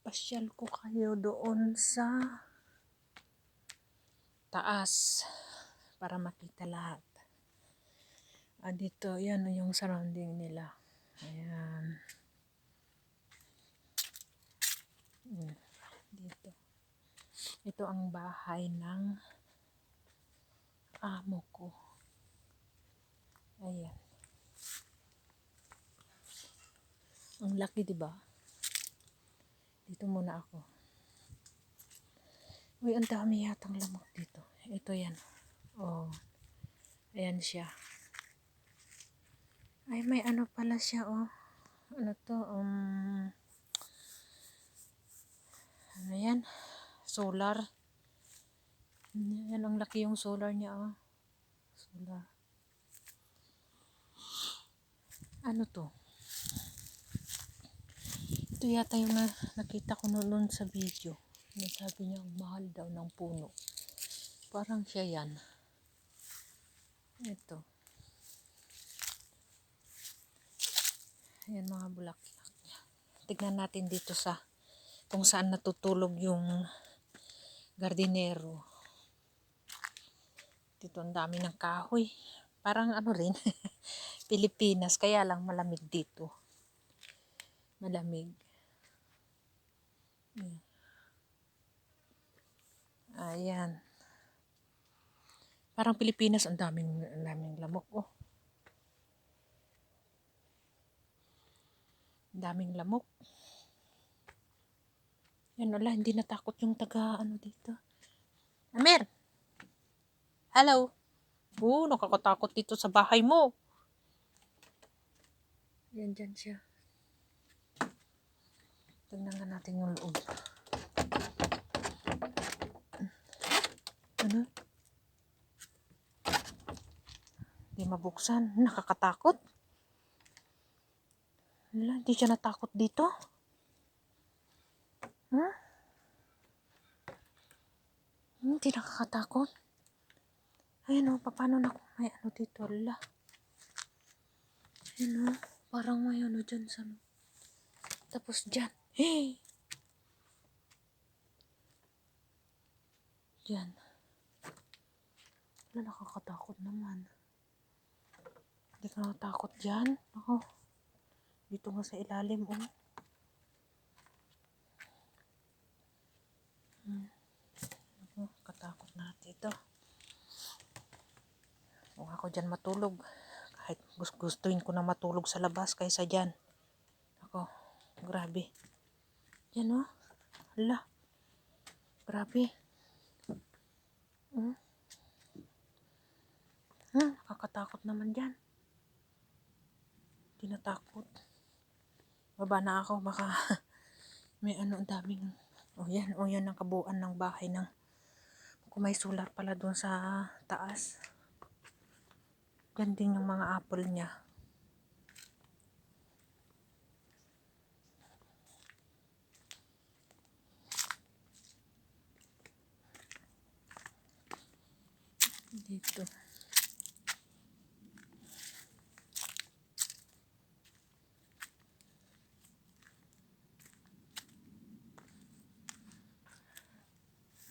ipapasyal ko kayo doon sa taas para makita lahat. Dito, yan yung surrounding nila. Ayan. Dito. Ito ang bahay ng amo ko. Ayan. Ang laki, diba? Dito muna ako. Uy, ang dami yatang lamok dito. Ito yan. Oh. Ayan siya. Ay, may ano pala siya, oh. Ano to? Ano yan? Solar. Yan, ang laki yung solar niya, oh. Solar. Ano to? Ito yata yung nakita ko noon sa video. Sabi niya, ang mahal daw ng puno. Parang siya yan. Ito. Ayan mga bulaklak. Tignan natin dito sa kung saan natutulog yung gardinero. Dito ang dami ng kahoy. Parang ano rin, Pilipinas. Kaya lang malamig dito. Malamig. Ayan. Parang Pilipinas, ang daming lamok. Oh. Ang daming lamok. Yan, wala, hindi natakot yung taga, ano dito. Amir! Hello! Nakakatakot dito sa bahay mo. Yan, dyan siya. Tingnan nga natin yung loob. Ano? Hindi mabuksan. Nakakatakot. Wala, hindi siya natakot dito. Huh? Hindi nakakatakot. Ayun o, paano na kung may ano dito? Wala. Ayun o, parang may ano dyan sa ano. Tapos dyan. Hey! Dyan. Wala, nakakatakot naman. Hindi ka natakot dyan. Ako. Dito nga sa ilalim o. Katakot na dito. Kung ako dyan matulog, kahit gustuin ko na matulog sa labas kaysa dyan. Ako, grabe. Yan o. Hala. Grabe. Nakakatakot naman dyan. Hindi natakot. Baba na ako, baka may ano, ang daming. O yan ang kabuuan ng bahay ng. Kung may solar pala doon sa taas. Yan din yung mga apple niya. Dito.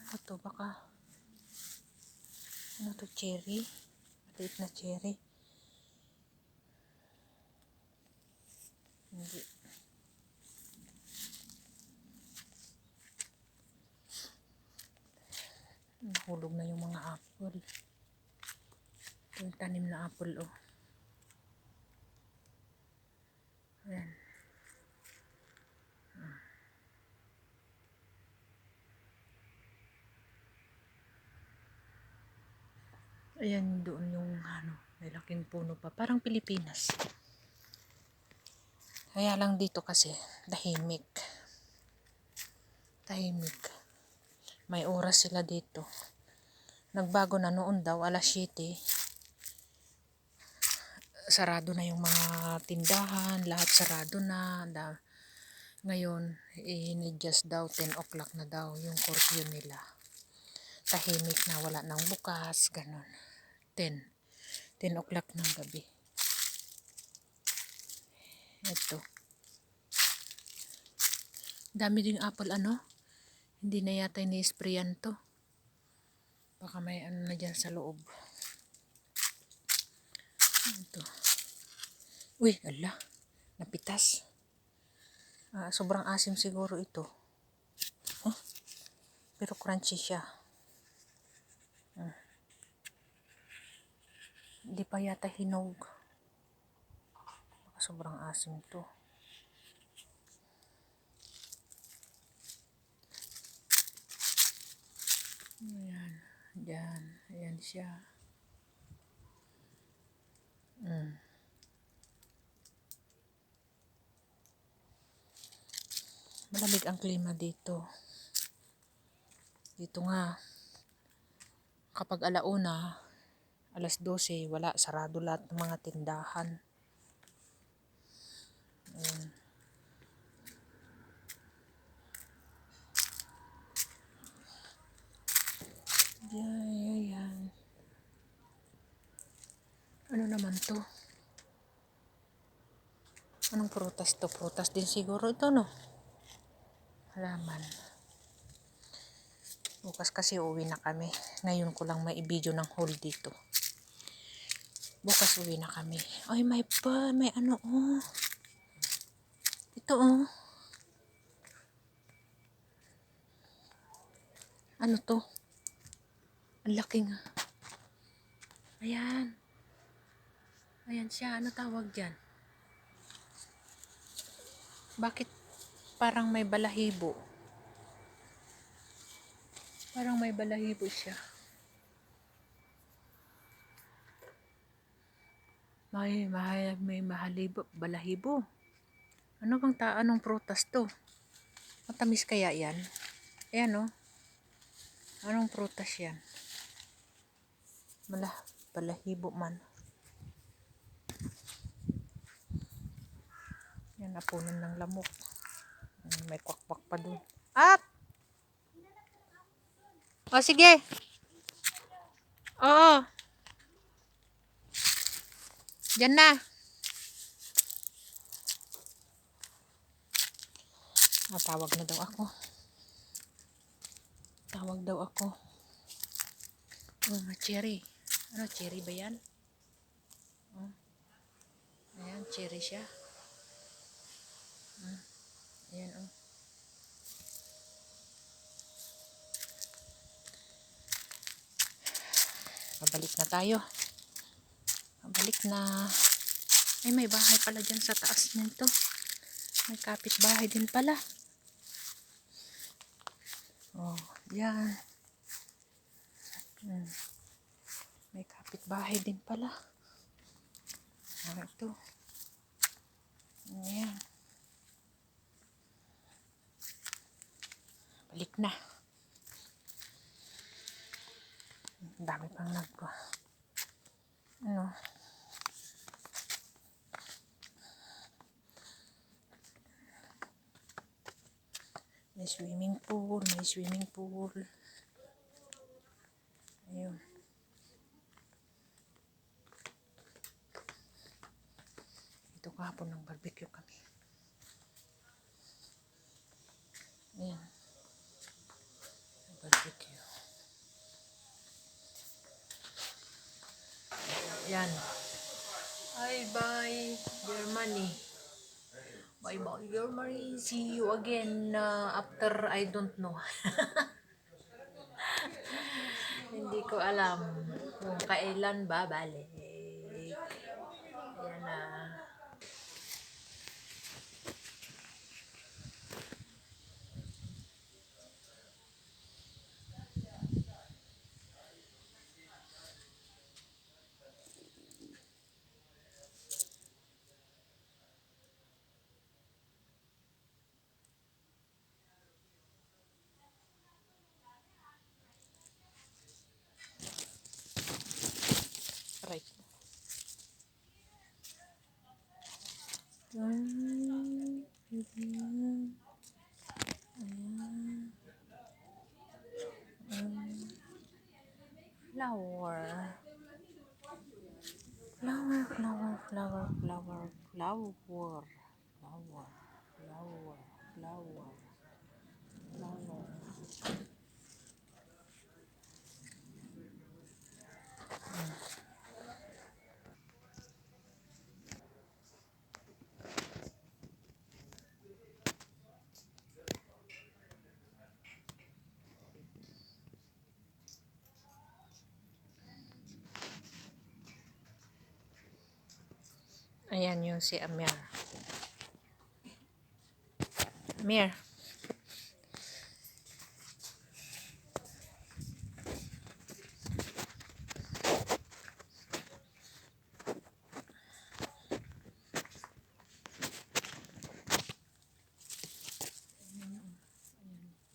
Ano to, baka ano to, cherry? Maliit na cherry. Hindi. Nahulog na yung mga apple. Ito yung tanim na apple, oh. Ayan. Ayan doon yung ano, may laking puno pa. Parang Pilipinas. Kaya lang dito kasi, tahimik. Tahimik. May oras sila dito. Nagbago na noon daw, alas 7. Sarado na yung mga tindahan, lahat sarado na. Ngayon, in-adjust daw, 10 o'clock na daw yung curfew nila. Tahimik na, wala nang bukas, ganun. 10 o'clock ng gabi. Ito. Dami ding apple ano. Hindi na yata ini-sprayan to. Baka may ano na dyan sa loob. Ito. Uy, ala. Napitas. Sobrang asim siguro ito. Pero crunchy siya. Hindi pa yata hinog. Baka sobrang asim to. Ayan. Diyan. Ayan siya. Malamig ang klima dito. Dito nga. Kapag alauna, alas 12, wala. Sarado lahat ng mga tindahan. Ayan. Ano naman to? Anong prutas to? Prutas din siguro ito, no? Halaman. Bukas kasi uwi na kami. Ngayon ko lang may i-video ng haul dito. Bukas uwi na kami. Ay, may ano, oh. Ito, oh. Ano to? Ang laki nga. Ayan. Ayan siya. Ano tawag dyan? Bakit parang may balahibo? Parang may balahibo siya. May balahibo. Ano bang anong prutas to? Matamis kaya yan? Ayan, oh. Anong prutas yan? Balahibo man. Yan, napunan ng lamok. May kwakwak pa dun. Up! O, sige. Oo. Diyan na. Tawag na daw ako. Tawag daw ako. Cherry. Ano, cherry ba yan? Ayan, cherry siya. Ayan, oh. Pabalik na tayo. Pabalik na. Ay, may bahay pala dyan sa taas nito. May kapitbahay din pala. Oh, yan. May kapitbahay din pala. Ito. Ayan. Balik na. Dami pang ano. May swimming pool. Ayun. Ito kahapon ng barbecue kami. Ayan. Barbecue. Ayan. Bye Germany. Bye Germany. See you again after I don't know. Hindi ko alam kung kailan babalik. Ayan na. Right. Flower. Ayan yung si Amir. Amir.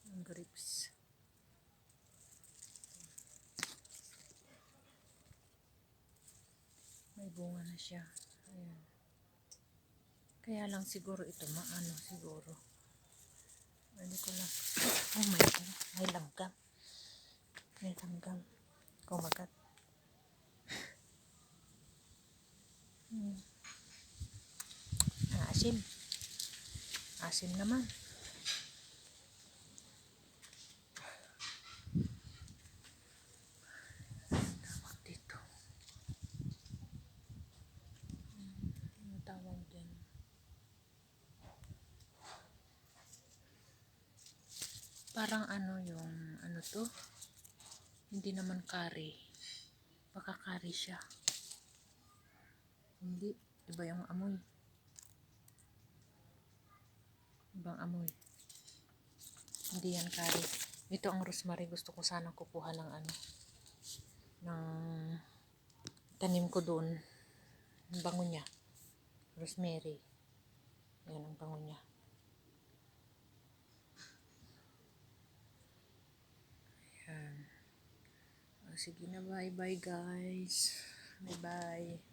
Ang grapes. May bunga na siya. Ayan. Kaya lang siguro ito maano siguro. Hindi ko lang. Oh my God. May langgam. May langgam. Kumagat. Asim. Asim naman. Tawag dito. Ano tawag din? Parang ano yung ano to? Hindi naman curry. Baka curry siya. Hindi. Iba yung amoy. Ibang amoy. Hindi yan curry. Ito ang rosemary. Gusto ko sanang kukuha ng ano. Ng tanim ko doon. Ang bango niya. Rosemary. Yan ang bango niya. Yan. Sige na, bye bye guys. Bye bye.